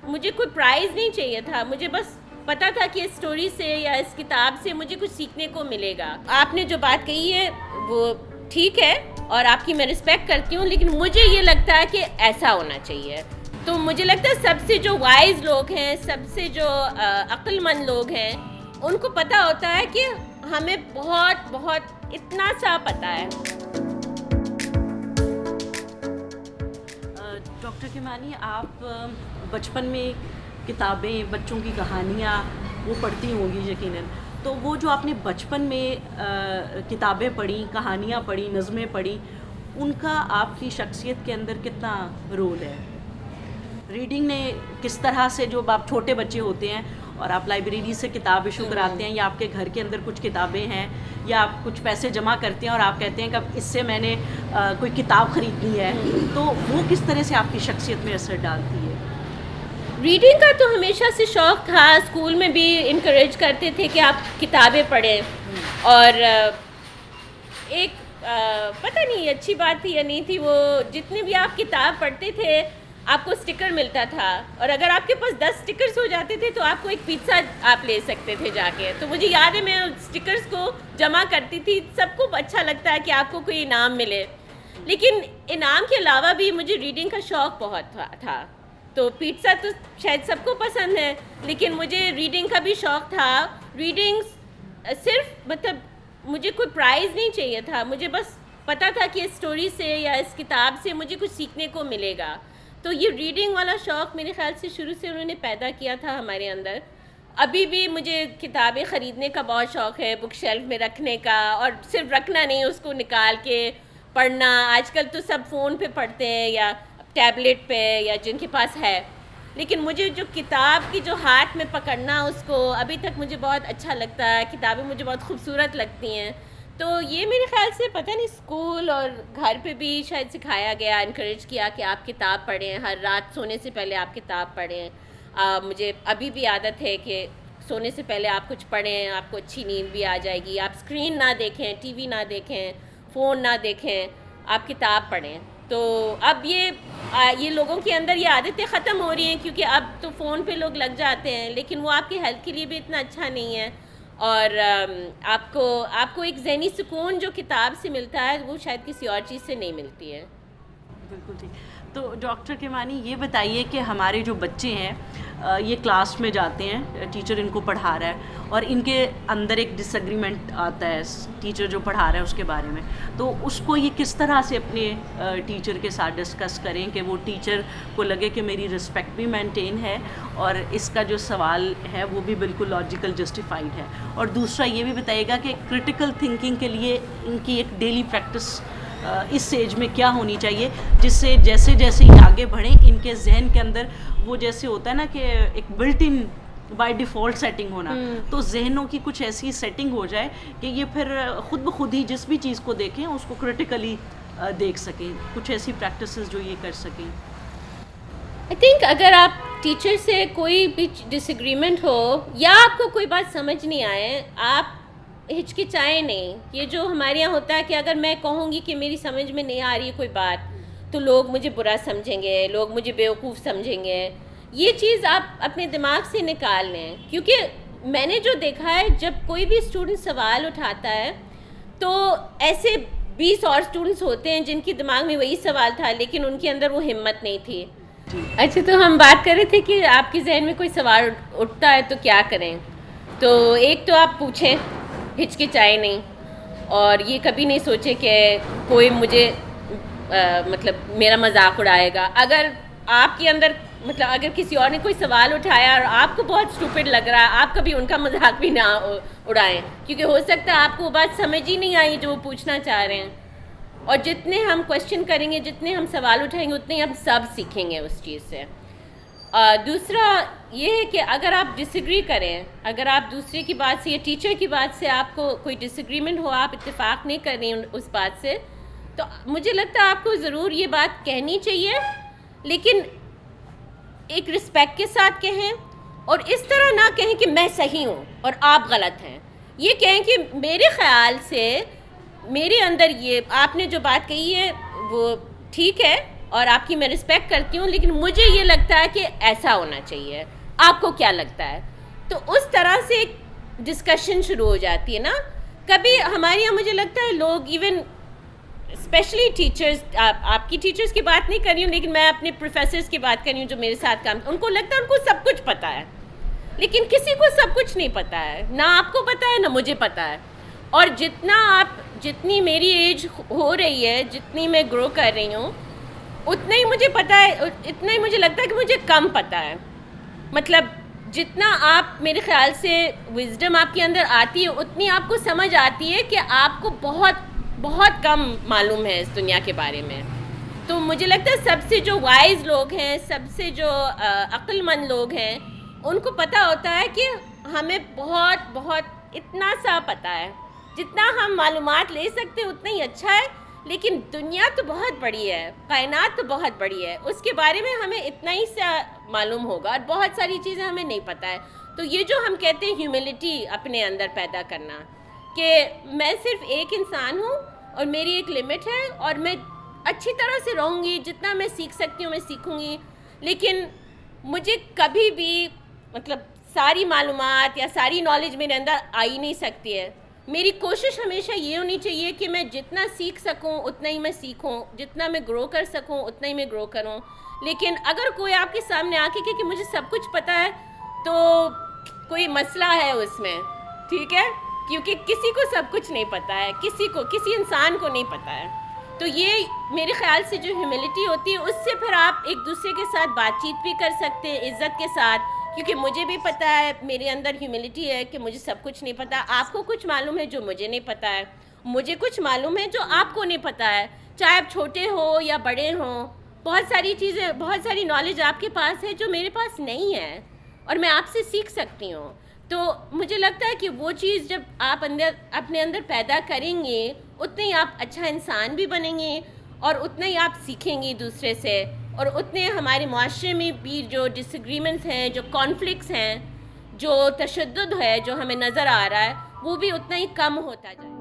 مجھے کوئی پرائز نہیں چاہیے تھا، مجھے بس پتا تھا کہ اس اسٹوری سے یا اس کتاب سے مجھے کچھ سیکھنے کو ملے گا. آپ نے جو بات کہی ہے وہ ٹھیک ہے اور آپ کی میں رسپیکٹ کرتی ہوں، لیکن مجھے یہ لگتا ہے کہ ایسا ہونا چاہیے. تو مجھے لگتا ہے سب سے جو وائز لوگ ہیں، سب سے جو عقل مند لوگ ہیں، ان کو پتہ ہوتا ہے کہ ہمیں بہت بہت اتنا سا پتہ ہے. ڈاکٹر کیمانی، آپ بچپن میں کتابیں، بچوں کی کہانیاں وہ پڑھتی ہوں گی یقیناً، تو وہ جو آپ نے بچپن میں کتابیں پڑھیں، کہانیاں پڑھیں، نظمیں پڑھیں، ان کا آپ کی شخصیت کے اندر کتنا رول ہے؟ ریڈنگ نے کس طرح سے، جو آپ چھوٹے بچے ہوتے ہیں اور آپ لائبریری سے کتاب ایشو کراتے ہیں، یا آپ کے گھر کے اندر کچھ کتابیں ہیں، یا آپ کچھ پیسے جمع کرتے ہیں اور آپ کہتے ہیں کہ اب اس سے میں نے کوئی کتاب خریدنی ہے، تو وہ کس طرح سے آپ کی شخصیت میں اثر ڈالتی ہے؟ ریڈنگ کا تو ہمیشہ سے شوق تھا، اسکول میں بھی انکریج کرتے تھے کہ آپ کتابیں پڑھیں. اور ایک پتہ نہیں اچھی بات تھی یا نہیں تھی، وہ جتنے بھی آپ کتاب پڑھتے تھے آپ کو اسٹکر ملتا تھا، اور اگر آپ کے پاس 10 اسٹکرس ہو جاتے تھے تو آپ کو ایک پیزا آپ لے سکتے تھے جا کے. تو مجھے یاد ہے میں اسٹکرس کو جمع کرتی تھی. سب کو اچھا لگتا ہے کہ آپ کو کوئی انعام ملے، لیکن انعام کے علاوہ بھی مجھے ریڈنگ کا شوق بہت تھا. تو پیزا تو شاید سب کو پسند ہے، لیکن مجھے ریڈنگ کا بھی شوق تھا. ریڈنگ صرف مطلب مجھے کوئی پرائز نہیں چاہیے تھا، مجھے بس پتا تھا کہ اس اسٹوری سے یا اس کتاب سے مجھے کچھ سیکھنے کو ملے گا. تو یہ ریڈنگ والا شوق میرے خیال سے شروع سے انہوں نے پیدا کیا تھا ہمارے اندر. ابھی بھی مجھے کتابیں خریدنے کا بہت شوق ہے، بک شیلف میں رکھنے کا، اور صرف رکھنا نہیں، اس کو نکال کے پڑھنا. آج کل تو سب فون پہ پڑھتے ہیں یا ٹیبلٹ پہ یا جن کے پاس ہے، لیکن مجھے جو کتاب کی جو ہاتھ میں پکڑنا، اس کو ابھی تک مجھے بہت اچھا لگتا ہے. کتابیں مجھے بہت خوبصورت لگتی ہیں. تو یہ میرے خیال سے پتہ نہیں اسکول اور گھر پہ بھی شاید سکھایا گیا، انکریج کیا کہ آپ کتاب پڑھیں، ہر رات سونے سے پہلے آپ کتاب پڑھیں. مجھے ابھی بھی عادت ہے کہ سونے سے پہلے آپ کچھ پڑھیں، آپ کو اچھی نیند بھی آ جائے گی. آپ اسکرین نہ دیکھیں، ٹی وی نہ دیکھیں، فون نہ دیکھیں، آپ کتاب پڑھیں. تو اب یہ لوگوں کے اندر یہ عادتیں ختم ہو رہی ہیں، کیونکہ اب تو فون پہ لوگ لگ جاتے ہیں، لیکن وہ آپ کی ہیلتھ کے لیے بھی اتنا اچھا نہیں ہے. اور آپ کو ایک ذہنی سکون جو کتاب سے ملتا ہے وہ شاید کسی اور چیز سے نہیں ملتی ہے. بالکل ٹھیک. تو ڈاکٹر کیمانی یہ بتائیے کہ ہمارے جو بچے ہیں یہ کلاس میں جاتے ہیں، ٹیچر ان کو پڑھا رہا ہے اور ان کے اندر ایک ڈس ایگریمنٹ آتا ہے ٹیچر جو پڑھا رہا ہے اس کے بارے میں، تو اس کو یہ کس طرح سے اپنے ٹیچر کے ساتھ ڈسکس کریں کہ وہ ٹیچر کو لگے کہ میری رسپیکٹ بھی مینٹین ہے اور اس کا جو سوال ہے وہ بھی بالکل لاجیکل جسٹیفائڈ ہے. اور دوسرا یہ بھی بتائیے گا کہ کرٹیکل تھنکنگ کے لیے ان کی ایک ڈیلی پریکٹس اس ایج میں کیا ہونی چاہیے، جس سے جیسے جیسے یہ آگے بڑھیں ان کے ذہن کے اندر وہ جیسے ہوتا ہے نا کہ ایک built in by default setting ہونا، تو ذہنوں کی کچھ ایسی سیٹنگ ہو جائے کہ یہ پھر خود بخود ہی جس بھی چیز کو دیکھیں اس کو کرٹیکلی دیکھ سکیں. کچھ ایسی پریکٹسز جو یہ کر سکیں. آئی تھنک اگر آپ ٹیچر سے کوئی بھی ڈس ایگریمنٹ ہو یا آپ کو کوئی بات سمجھ نہیں آئے، آپ ہچکچائیں نہیں. یہ جو ہمارے یہاں ہوتا ہے کہ اگر میں کہوں گی کہ میری سمجھ میں نہیں آ رہی ہے کوئی بات، تو لوگ مجھے برا سمجھیں گے، لوگ مجھے بیوقوف سمجھیں گے. یہ چیز آپ اپنے دماغ سے نکال لیں، کیونکہ میں نے جو دیکھا ہے جب کوئی بھی اسٹوڈنٹ سوال اٹھاتا ہے تو ایسے 20 اور اسٹوڈنٹس ہوتے ہیں جن کے دماغ میں وہی سوال تھا لیکن ان کے اندر وہ ہمت نہیں تھی. اچھا، تو ہم بات کر رہے تھے کہ آپ کے ذہن میں کوئی سوال اٹھتا ہے تو کیا کریں. تو ایک تو آپ پوچھیں، ہچکچائیں نہیں، اور یہ کبھی نہیں سوچے کہ کوئی مجھے مطلب میرا مذاق اڑائے گا. اگر آپ کے اندر مطلب اگر کسی اور نے کوئی سوال اٹھایا اور آپ کو بہت اسٹوپڈ لگ رہا ہے، آپ کبھی ان کا مذاق بھی نہ اڑائیں، کیونکہ ہو سکتا ہے آپ کو وہ بات سمجھ ہی نہیں آئی جو وہ پوچھنا چاہ رہے ہیں. اور جتنے ہم کوشچن کریں گے، جتنے ہم سوال اٹھائیں گے، اتنے ہم سب سیکھیں گے اس چیز سے. دوسرا یہ ہے کہ اگر آپ ڈس ایگری کریں، اگر آپ دوسرے کی بات سے یا ٹیچر کی بات سے آپ کو کوئی ڈس ایگریمنٹ ہو، آپ اتفاق نہیں کر رہی اس بات سے، تو مجھے لگتا ہے آپ کو ضرور یہ بات کہنی چاہیے، لیکن ایک رسپیکٹ کے ساتھ کہیں، اور اس طرح نہ کہیں کہ میں صحیح ہوں اور آپ غلط ہیں. یہ کہیں کہ میرے خیال سے میرے اندر یہ آپ نے جو بات کہی ہے وہ ٹھیک ہے اور آپ کی میں رسپیکٹ کرتی ہوں, لیکن مجھے یہ لگتا ہے کہ ایسا ہونا چاہیے. آپ کو کیا لگتا ہے؟ تو اس طرح سے ایک ڈسکشن شروع ہو جاتی ہے نا. کبھی ہمارے یہاں مجھے لگتا ہے لوگ ایون اسپیشلی ٹیچرز, آپ کی ٹیچرز کی بات نہیں کر رہی ہوں, لیکن میں اپنے پروفیسرز کی بات کر رہی ہوں جو میرے ساتھ کام, ان کو لگتا ہے ان کو سب کچھ پتہ ہے, لیکن کسی کو سب کچھ نہیں پتہ ہے. نہ آپ کو پتہ ہے نہ مجھے پتہ ہے. اور جتنی میری ایج ہو رہی ہے, جتنی میں گرو کر رہی ہوں, اتنا ہی مجھے پتہ ہے, اتنا ہی مجھے لگتا ہے کہ مجھے کم پتہ ہے. مطلب جتنا آپ میرے خیال سے وزڈم آپ کے اندر آتی ہے, اتنی آپ کو سمجھ آتی ہے کہ آپ کو بہت بہت کم معلوم ہے اس دنیا کے بارے میں. تو مجھے لگتا ہے سب سے جو وائز لوگ ہیں, سب سے جو عقل مند لوگ ہیں, ان کو پتہ ہوتا ہے کہ ہمیں بہت بہت اتنا سا پتہ ہے, جتنا ہم معلومات لے سکتے ہیں اتنا ہی اچھا ہے. لیکن دنیا تو بہت بڑی ہے, کائنات تو بہت بڑی ہے, اس کے بارے میں ہمیں اتنا ہی سا معلوم ہوگا, اور بہت ساری چیزیں ہمیں نہیں پتہ ہے. تو یہ جو ہم کہتے ہیں ہیوملٹی اپنے اندر پیدا کرنا, کہ میں صرف ایک انسان ہوں اور میری ایک لمٹ ہے, اور میں اچھی طرح سے رہوں گی, جتنا میں سیکھ سکتی ہوں میں سیکھوں گی. لیکن مجھے کبھی بھی مطلب ساری معلومات یا ساری نالج میرے اندر آ ہی نہیں سکتی ہے. میری کوشش ہمیشہ یہ ہونی چاہیے کہ میں جتنا سیکھ سکوں اتنا ہی میں سیکھوں, جتنا میں گرو کر سکوں اتنا ہی میں گرو کروں. لیکن اگر کوئی آپ کے سامنے آ کے کہ مجھے سب کچھ پتہ ہے, تو کوئی مسئلہ ہے اس میں, ٹھیک ہے, کیونکہ کسی کو سب کچھ نہیں پتہ ہے, کسی انسان کو نہیں پتہ ہے. تو یہ میرے خیال سے جو ہیوملٹی ہوتی ہے, اس سے پھر آپ ایک دوسرے کے ساتھ بات چیت بھی کر سکتے ہیں عزت کے ساتھ, کیونکہ مجھے بھی پتہ ہے, میرے اندر ہیوملٹی ہے کہ مجھے سب کچھ نہیں پتہ. آپ کو کچھ معلوم ہے جو مجھے نہیں پتہ ہے, مجھے کچھ معلوم ہے جو آپ کو نہیں پتہ ہے, چاہے آپ چھوٹے ہو یا بڑے ہوں. بہت ساری چیزیں, بہت ساری نالج آپ کے پاس ہے جو میرے پاس نہیں ہے, اور میں آپ سے سیکھ سکتی ہوں. تو مجھے لگتا ہے کہ وہ چیز جب آپ اپنے اندر پیدا کریں گے, اتنے ہی آپ اچھا انسان بھی بنیں گے, اور اتنا ہی آپ سیکھیں گے دوسرے سے, اور اتنے ہمارے معاشرے میں بھی جو ڈس ایگریمنٹس ہیں, جو کانفلکٹس ہیں, جو تشدد ہے جو ہمیں نظر آ رہا ہے, وہ بھی اتنا ہی کم ہوتا جائے.